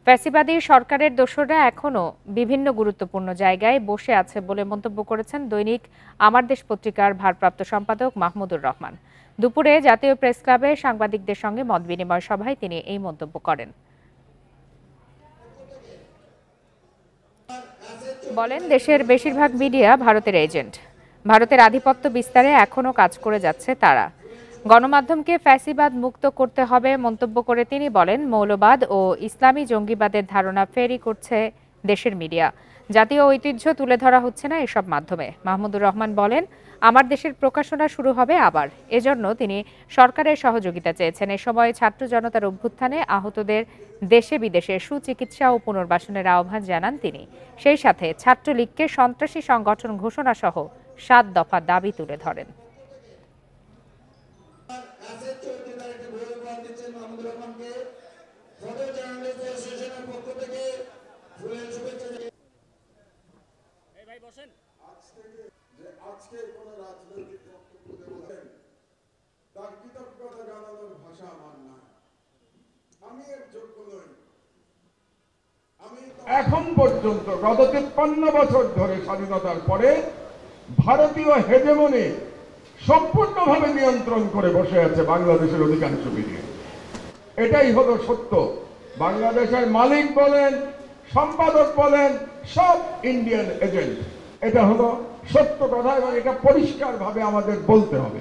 ফ্যাসিবাদী সরকারের দোসররা এখনো বিভিন্ন গুরুত্বপূর্ণ জায়গায় বসে আছে বলে মন্তব্য করেছেন দৈনিক আমার দেশ পত্রিকার ভারপ্রাপ্ত সম্পাদক মাহমুদুর রহমান। দুপুরে জাতীয় প্রেস ক্লাবে সাংবাদিকদের সঙ্গে মতবিনিময় সভায় তিনি এই মন্তব্য করেন। বলেন, দেশের বেশিরভাগ মিডিয়া ভারতের এজেন্ট। ভারতের আধিপত্য বিস্তারে এখনো কাজ করে যাচ্ছে তারা। গণমাধ্যমকে ফ্যাসিবাদ মুক্ত করতে হবে মন্তব্য করে তিনি বলেন, মৌলবাদ ও ইসলামী জঙ্গিবাদের ধারণা ফেরি করছে দেশের মিডিয়া। জাতীয় ঐতিহ্য তুলে ধরা হচ্ছে না এসব মাধ্যমে। মাহমুদুর রহমান বলেন, আমার দেশের প্রকাশনা শুরু হবে আবার। এজন্য তিনি সরকারের সহযোগিতা চেয়েছেন। এ সময় ছাত্র জনতার অভ্যুত্থানে আহতদের দেশে বিদেশে সুচিকিৎসা ও পুনর্বাসনের আহ্বান জানান তিনি। সেই সাথে ছাত্রলীগকে সন্ত্রাসী সংগঠন ঘোষণা সহ ৭ দফা দাবি তুলে ধরেন। আজকে কোন রাজনৈতিক বক্তব্য দেবেন তার কৃতজ্ঞতা জানানোর ভাষা আমার না। আমি এর যোগ্য নই। এখন পর্যন্ত গত ৫৩ বছর ধরে স্বাধীনতার পরে ভারতীয় হেজেমনি সম্পূর্ণভাবে নিয়ন্ত্রণ করে বসে আছে বাংলাদেশের অধিকাংশ মিডিয়া। এটাই হলো সত্য। বাংলাদেশের মালিক বলেন, সম্পাদক বলেন, সব ইন্ডিয়ান এজেন্ট। এটা হলো সত্য কথা এবং এটা পরিষ্কারভাবে আমাদের বলতে হবে।